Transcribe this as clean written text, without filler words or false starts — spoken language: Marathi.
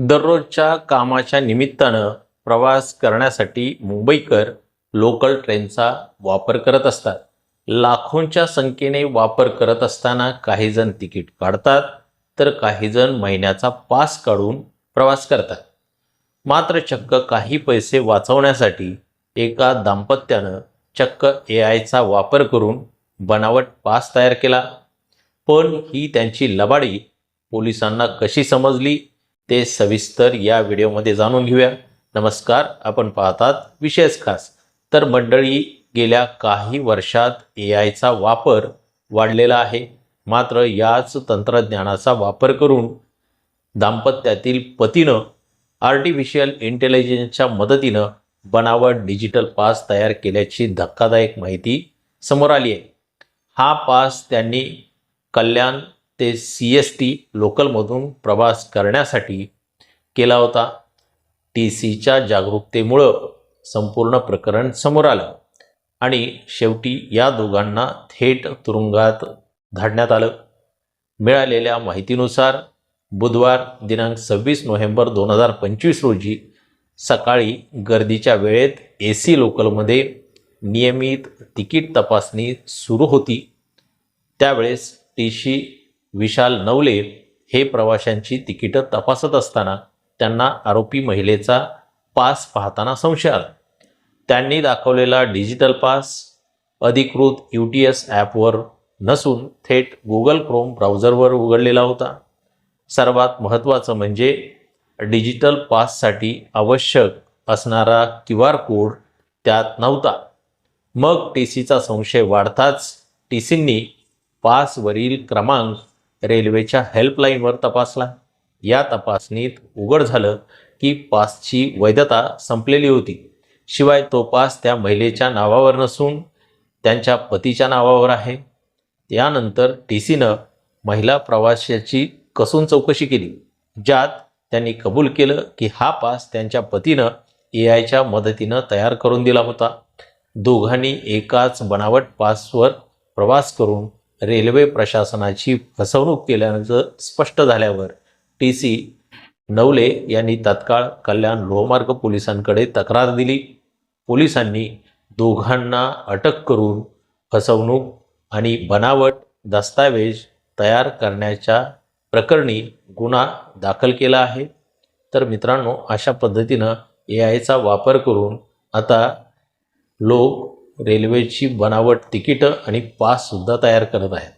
दररोजच्या कामाच्या निमित्तानं प्रवास करण्यासाठी मुंबईकर लोकल ट्रेनचा वापर करत असतात. लाखोंच्या संख्येने वापर करत असताना काही जण तिकीट काढतात, तर काही जण महिन्याचा पास काढून प्रवास करतात. मात्र चक्क काही पैसे वाचवण्यासाठी एका दाम्पत्यानं चक्क AIचा वापर करून बनावट पास तयार केला. पण ही त्यांची लबाडी पोलिसांना कशी समजली ते सविस्तर या व्हिडिओमध्ये जाणून घेऊया. नमस्कार, आपण पाहतात विशेष खास. तर मंडळी, गेल्या काही वर्षात AIचा वापर वाढलेला आहे. मात्र याच तंत्रज्ञानाचा वापर करून दाम्पत्यातील पतीनं आर्टिफिशियल इंटेलिजन्सच्या मदतीनं बनावट डिजिटल पास तयार केल्याची धक्कादायक माहिती समोर आली आहे. हा पास त्यांनी कल्याण ते CST लोकलमधून प्रवास करण्यासाठी केला होता. TCच्या जागरूकतेमुळं संपूर्ण प्रकरण समोर आलं आणि शेवटी या दोघांना थेट तुरुंगात धाडण्यात आलं. मिळालेल्या माहितीनुसार बुधवार दिनांक 26 नोव्हेंबर 2025 रोजी सकाळी गर्दीच्या वेळेत AC लोकलमध्ये नियमित तिकीट तपासणी सुरू होती. त्यावेळेस TC विशाल नवले हे प्रवाशांची तिकीटं तपासत असताना त्यांना आरोपी महिलेचा पास पाहताना संशय आला. त्यांनी दाखवलेला डिजिटल पास अधिकृत UTS ॲपवर नसून थेट Google Chrome ब्राउझरवर उघडलेला होता. सर्वात महत्त्वाचं म्हणजे डिजिटल पाससाठी आवश्यक असणारा QR कोड त्यात नव्हता. मग TCचा संशय वाढताच TCंनी पासवरील क्रमांक रेल्वेच्या हेल्पलाईनवर तपासला. या तपासणीत उघड झालं की पासची वैधता संपलेली होती. शिवाय तो पास त्या महिलेच्या नावावर नसून त्यांच्या पतीच्या नावावर आहे. त्यानंतर TCनं महिला प्रवाशाची कसून चौकशी केली, ज्यात त्यांनी कबूल केलं की हा पास त्यांच्या पतीनं AIच्या मदतीनं तयार करून दिला होता. दोघांनी एकाच बनावट पासवर प्रवास करून रेल्वे प्रशासनाची फसवणूक केल्याचं स्पष्ट झाल्यावर TC नवले यांनी तात्काळ कल्याण लोहमार्ग पोलिसांकडे तक्रार दिली. पोलिसांनी दोघांना अटक करून फसवणूक आणि बनावट दस्तावेज तयार करण्याच्या प्रकरणी गुन्हा दाखल केला आहे. तर मित्रांनो, अशा पद्धतीनं AIचा वापर करून आता लोक रेल्वेची बनावट तिकीटं आणि पाससुद्धा तयार करत आहेत.